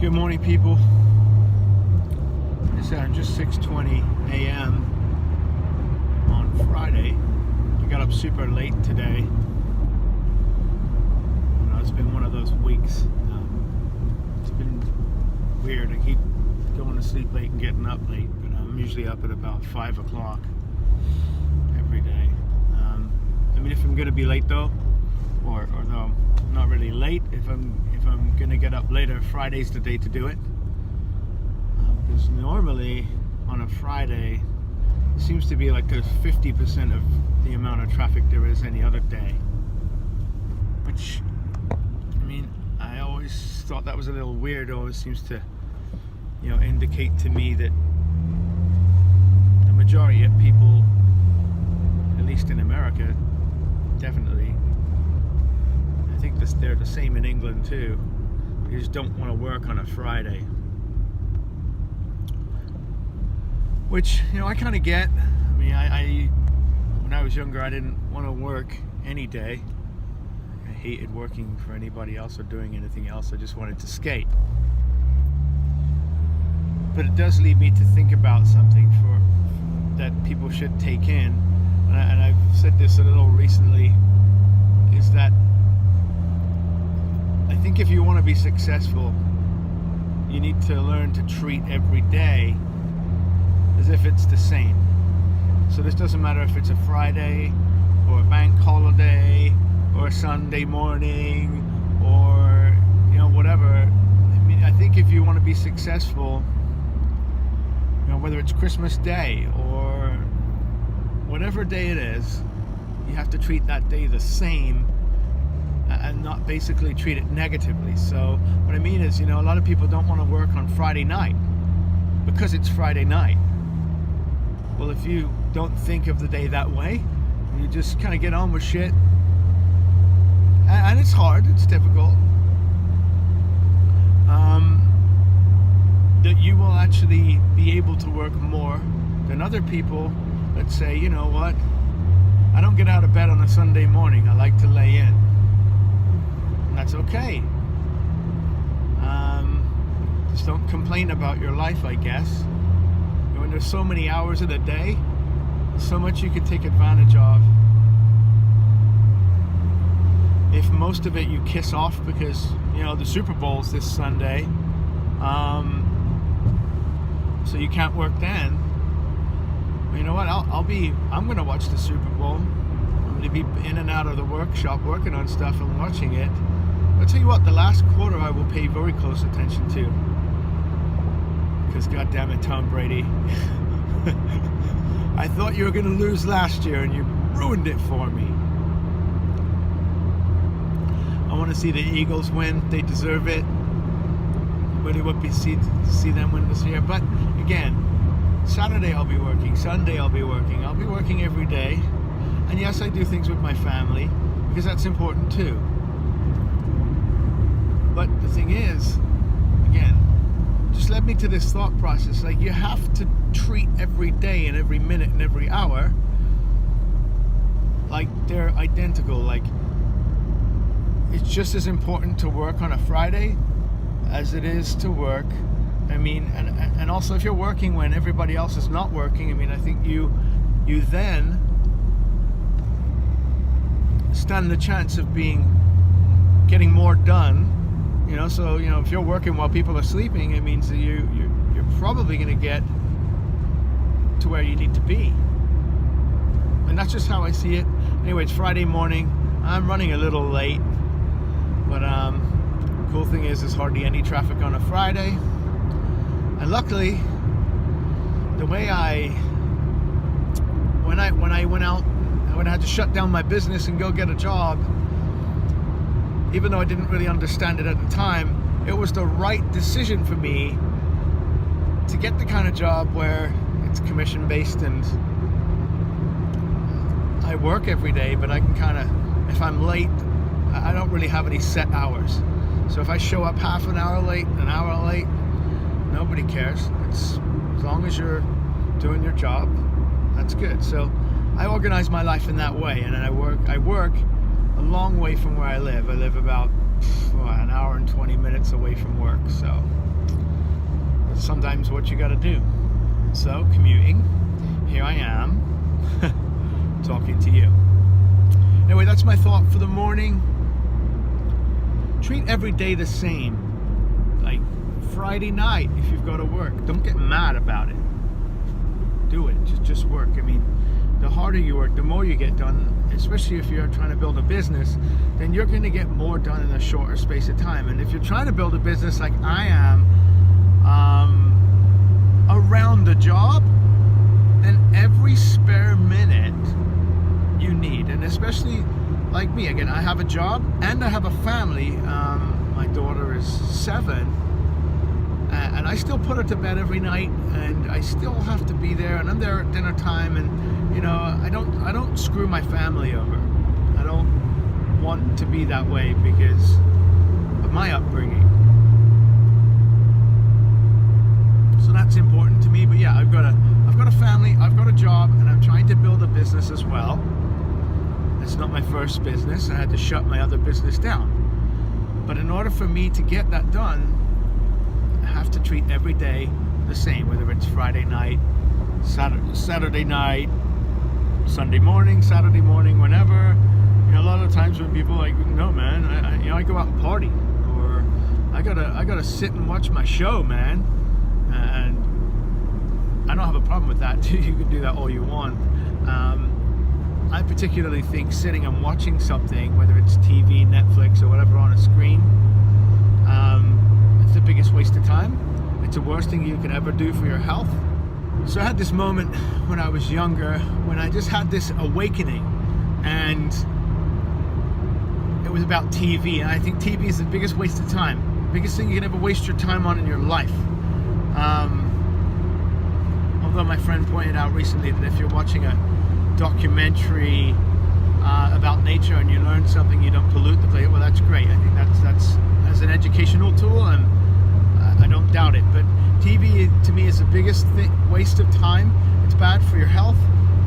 Good morning, people. It's just 6:20 a.m. on Friday. I got up super late today. It's been one of those weeks. It's been weird. I keep going to sleep late and getting up late, but I'm usually up at about 5 o'clock every day. If I'm going to be late though, or though I'm not really late, if I'm going to get up later, Friday's the day to do it. Because normally on a Friday, it seems to be like there's 50% of the amount of traffic there is any other day. Which, I always thought that was a little weird. It always seems to, indicate to me that the majority of people, at least in America, definitely, I think they're the same in England too. They just don't want to work on a Friday. Which, I kind of get. I when I was younger, I didn't want to work any day. I hated working for anybody else or doing anything else. I just wanted to skate. But it does lead me to think about something that people should take in. And I've said this a little recently, is that I think if you want to be successful, you need to learn to treat every day as if it's the same. So this doesn't matter if it's a Friday or a bank holiday or a Sunday morning or whatever. I think if you want to be successful, whether it's Christmas Day or whatever day it is, you have to treat that day the same and not basically treat it negatively. So what I mean is, a lot of people don't want to work on Friday night because it's Friday night. Well, if you don't think of the day that way, you just kind of get on with shit, and it's hard, it's difficult, that you will actually be able to work more than other people that say, you know what, I don't get out of bed on a Sunday morning, I like to lay in. And that's okay. Just don't complain about your life, I guess. When there's so many hours in a day, there's so much you could take advantage of. If most of it you kiss off because, the Super Bowl's this Sunday, so you can't work then, you know what, I'm going to watch the Super Bowl. I'm going to be in and out of the workshop working on stuff and watching it. I'll tell you what, the last quarter I will pay very close attention to. Because goddamn it, Tom Brady. I thought you were going to lose last year and you ruined it for me. I want to see the Eagles win. They deserve it. Really would be see them win this year. But again, Saturday I'll be working. Sunday I'll be working. I'll be working every day. And yes, I do things with my family because that's important too. But the thing is, again, just led me to this thought process. Like, you have to treat every day and every minute and every hour like they're identical. Like, it's just as important to work on a Friday as it is to work. And also if you're working when everybody else is not working, I think you then stand the chance of getting more done. So if you're working while people are sleeping, it means that you're probably going to get to where you need to be. And that's just how I see it. Anyway, it's Friday morning. I'm running a little late, but the cool thing is there's hardly any traffic on a Friday. And luckily, the way when I went out, when I had to shut down my business and go get a job, even though I didn't really understand it at the time, it was the right decision for me to get the kind of job where it's commission based and I work every day, but I can kind of, if I'm late, I don't really have any set hours. So if I show up half an hour late, an hour late, nobody cares. It's as long as you're doing your job, that's good. So I organize my life in that way, and I work a long way from where I live. I live about an hour and 20 minutes away from work, so sometimes what you got to do. So commuting, here I am talking to you. Anyway, that's my thought for the morning. Treat every day the same. Like Friday night, if you've got to work, don't get mad about it. Do it. Just work. I mean, the harder you work, the more you get done, especially if you're trying to build a business, then you're going to get more done in a shorter space of time. And if you're trying to build a business like I am, around the job, then every spare minute you need, and especially like me, again, I have a job and I have a family. My daughter is 7, and I still put her to bed every night, and I still have to be there, and I'm there at dinner time, and you know, I don't screw my family over. I don't want to be that way because of my upbringing. So that's important to me. But yeah, I've got a family, I've got a job, and I'm trying to build a business as well. It's not my first business. I had to shut my other business down. But in order for me to get that done, I have to treat every day the same, whether it's Friday night, Saturday night, Sunday morning, Saturday morning, whenever. You know, a lot of times when people are like, no man, I go out and party, or I gotta sit and watch my show, man. And I don't have a problem with that. You can do that all you want. I particularly think sitting and watching something, whether it's TV, Netflix, or whatever on a screen, it's the biggest waste of time. It's the worst thing you can ever do for your health. So I had this moment when I was younger, when I just had this awakening, and it was about TV. And I think TV is the biggest waste of time, biggest thing you can ever waste your time on in your life. Although my friend pointed out recently that if you're watching a documentary about nature and you learn something, you don't pollute the place, well, that's great. I think that's as an educational tool, and I don't doubt it. But TV to me is the biggest waste of time. It's bad for your health,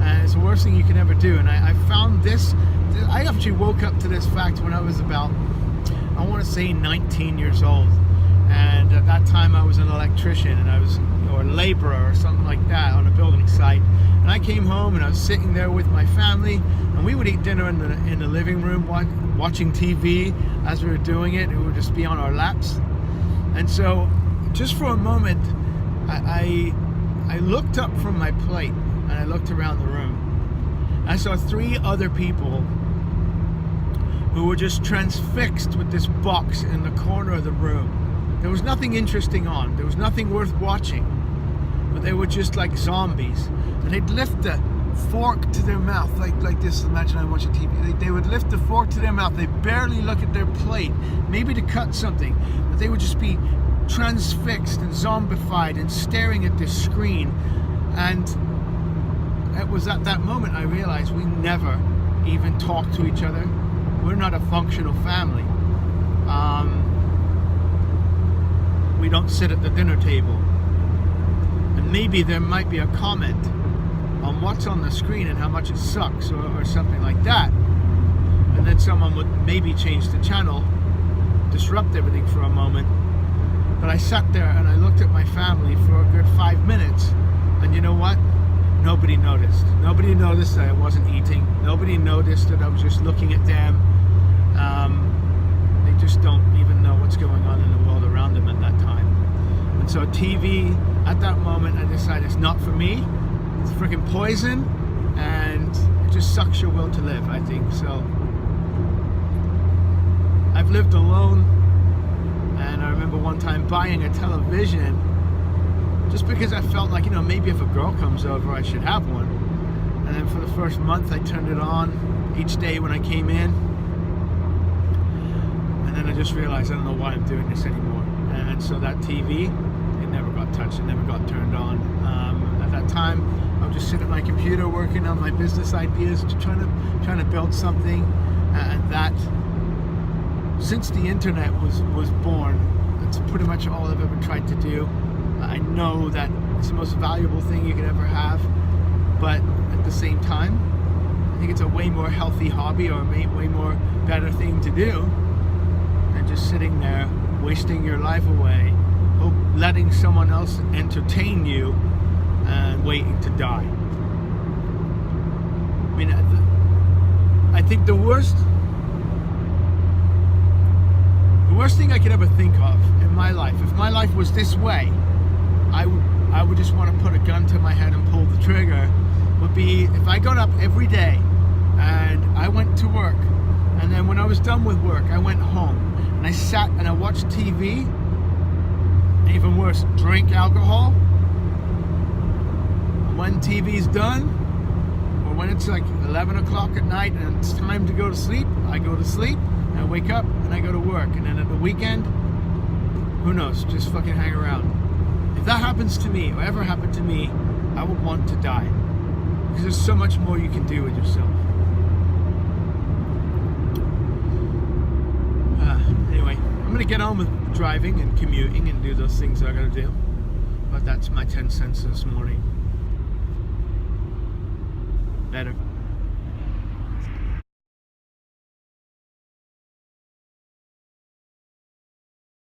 and it's the worst thing you can ever do. And I found this, I actually woke up to this fact when I was about, I want to say 19 years old. And at that time I was an electrician, and or a laborer or something like that on a building site. And I came home and I was sitting there with my family, and we would eat dinner in the living room, watching TV as we were doing it. It would just be on our laps. And so just for a moment, I looked up from my plate and I looked around the room. I saw 3 other people who were just transfixed with this box in the corner of the room. There was nothing interesting on. There was nothing worth watching. But they were just like zombies. And they'd lift the fork to their mouth, like this. Imagine I'm watching TV. They would lift the fork to their mouth. They'd barely look at their plate, maybe to cut something. But they would just be transfixed and zombified and staring at this screen. And it was at that moment I realized we never even talk to each other. We're not a functional family. We don't sit at the dinner table. And maybe there might be a comment on what's on the screen and how much it sucks, or something like that. And then someone would maybe change the channel, disrupt everything for a moment. But I sat there and I looked at my family for a good 5 minutes. And you know what? Nobody noticed. Nobody noticed that I wasn't eating. Nobody noticed that I was just looking at them. They just don't even know what's going on in the world around them at that time. And so TV, at that moment, I decided it's not for me. It's freaking poison, and it just sucks your will to live, I think. So I've lived alone, and I remember one time buying a television just because I felt like, maybe if a girl comes over, I should have one. And then for the first month, I turned it on each day when I came in. And then I just realized I don't know why I'm doing this anymore. And so that TV, it never got touched, it never got turned on. At that time, I would just sit at my computer working on my business ideas, just trying to build something. And that, since the internet was born, that's pretty much all I've ever tried to do. I know that it's the most valuable thing you could ever have, but at the same time, I think it's a way more healthy hobby, or a way more better thing to do than just sitting there wasting your life away letting someone else entertain you and waiting to die. I mean, I think the worst thing I could ever think of in my life, if my life was this way, I would just want to put a gun to my head and pull the trigger, would be if I got up every day and I went to work, and then when I was done with work, I went home and I sat and I watched TV, and even worse, drink alcohol. When TV's done, or when it's like 11 o'clock at night and it's time to go to sleep, I go to sleep, and I wake up and I go to work, and then at the weekend, who knows, just fucking hang around. If that happens to me, or ever happened to me, I would want to die. Because there's so much more you can do with yourself. Anyway, I'm going to get on with driving and commuting and do those things I got to do. But that's my 10 cents this morning. Better.